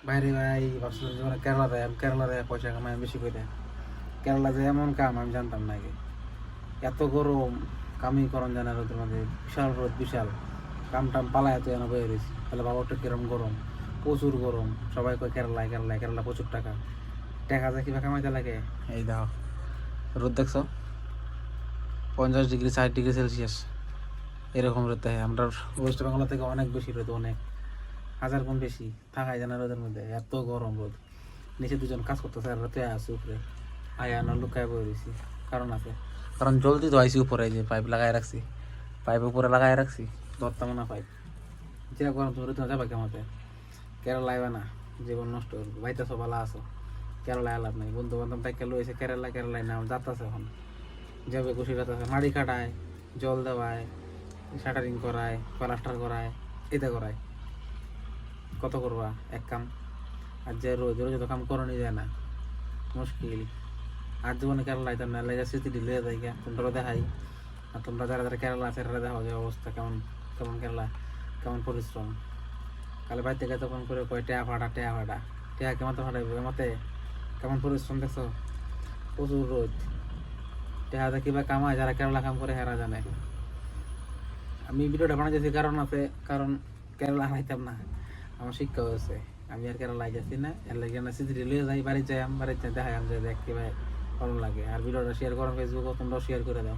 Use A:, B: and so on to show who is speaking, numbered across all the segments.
A: বাইরে ভাই ভাবছিলাম যে কেরালা যায়, কেরালা যায় পয়সা কামাই বেশি করে। কেরালা যায় এমন কাম আমি জানতাম না আগে। এত গরম, কামই করন জানা রোদের মধ্যে, বিশাল রোদ বিশাল। কাম টাম পালায় এত এনে বয়ে রয়েছি, তাহলে বাবা একটু কিরম গরম, প্রচুর গরম। সবাই কয় কেরালায় কেরালায় কেরালা প্রচুর টাকা, টাকা যায় কিভাবে কামাইতে লাগে। এই দাও রোদ দেখছো, 50 ডিগ্রি 60 ডিগ্রি সেলসিয়াস এরকম রোদ থাকে। আমরা ওয়েস্ট বেঙ্গল থেকে অনেক বেশি রোদ, অনেক 1000 গুণ বেশি। থাকাই জানা রোদের মধ্যে, এত গরম রোদ। নিচে দুজন কাজ করতেছে আর রাতে আছে উপরে, আয়া না লুকায় বয়ে রয়েছি। কারণ আছে, কারণ জলদি তো আইসি উপরে, যে পাইপ লাগাই রাখছি, পাইপ উপরে লাগাই রাখছি, ধরতাম না পাইপ। যে গরম তুমি রোদ যাবা কেমতে, কেরালা আইবা না, জীবন নষ্ট করবো। ভাইতে সব ভালো আছো, কেরালা আলাপ নাই। বন্ধু বান্ধব তাই কেলো এসে কেরালায় নাম যাত্রাছে এখন, যাবে খুশি যাচ্ছে, মাড়ি কাটায়, জল দেওয়ায়, শাটারিং করায়, প্লাস্টার করায়, এটা করায়। কত করবা এক কাম, আর যে রোজ রোজ তো কাম করনি যায় না, মুশকিল। আর জীবনে কেরালা আইতাম না, লেগে স্মৃতি ঢিলে যায় গিয়া। তোমরা দেখাই, আর তোমরা যারা যারা কেরালা আছে তারা দেখো যে অবস্থা কেমন, কেমন কেরালা, কেমন পরিশ্রম। কালে বাড়িতে গেছে তখন করে কয় টেয়া ফাটা টেয়া ফাটা, টেয়া কেমন ফাটাইবো এমতে, কেমন পরিশ্রম দেখছো, প্রচুর রোদ। টেয়া কিবা কামায় যারা কেরালা কাম করে হেরা জানে। আমি ভিডিওটা বানাইতেছি কারণ আছে, কারণ কেরালা আইতাম না, আমার শিক্ষা হয়েছে। আমি আর কেরালা যাচ্ছি না, এর লাগে না সিটি লিয়ে যাই, বাড়ি যাই, বাড়িতে দেখাই যে দেখ কিভাবে ভালো লাগে। আর ভিডিওটা শেয়ার করো ফেসবুকে, তোমরাও শেয়ার করে দাও,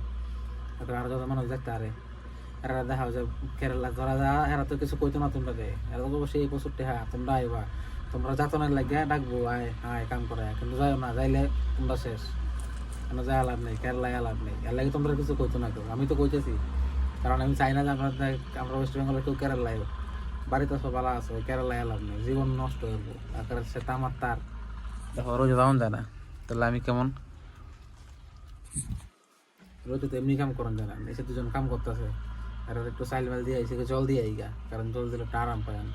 A: আর যত মানুষ দেখতে আরে। এরা দেখাও যে কেরালা ধরা যা, এরা তো কিছু কইতো না তোমরা, এরা তো সেই প্রচুর টেহা। তোমরা আইবা, তোমরা যাতনের লাগে ডাকবো, আয় আয় কাম করে, কিন্তু যাও না, যাইলে তোমরা শেষ। কেন যায় লাভ নেই, কেরালায় লাভ নেই। এর লাগে তোমরা কিছু কইতো না কেউ, আমি তো কইতেছি। কারণ আমি চাই না যে আমরা ওয়েস্ট বেঙ্গলে কেউ কেরালায়, বাড়িতে সব ভালো আছে, কেরালায় লাভ নেই, জীবন নষ্ট হয়ে যাবো। সেটা আমার তার দেখো রোজ যাওয়া যায় না, তাহলে আমি কেমন রোজ তো এমনি কাম করেন জানা। এসে দুজন কাম করতেছে, আর একটু সাইল মাইল দিয়ে আইসি, জল দিয়ে আইগা, কারণ জল দিলে একটা আরাম পাই আমি।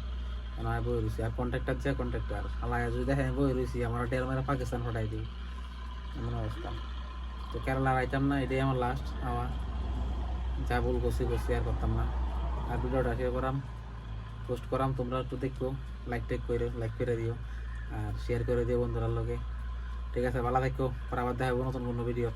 A: আমি বই রয়েছি, আর কন্ট্রাক্টার যে কন্ট্রাক্টার আলাই যদি দেখে আমি বই রয়েছি, আমার টের মেরে পাকিস্তান ফটাই দিই, এমন অবস্থা। তো কেরালা আইতাম না, এটাই আমার লাস্ট হওয়া। যা ভুল করছি করছি, আর করতাম না। আর ভিডিওটা শেয়ার করাম, পোস্ট করাম, তোমরা একটু দেখো, লাইক করে দিও, আর শেয়ার করে দিও বন্ধুরার লগে। ঠিক আছে, ভালো থাকো, পর আবার দেখা হবো নতুন কোনো ভিডিও।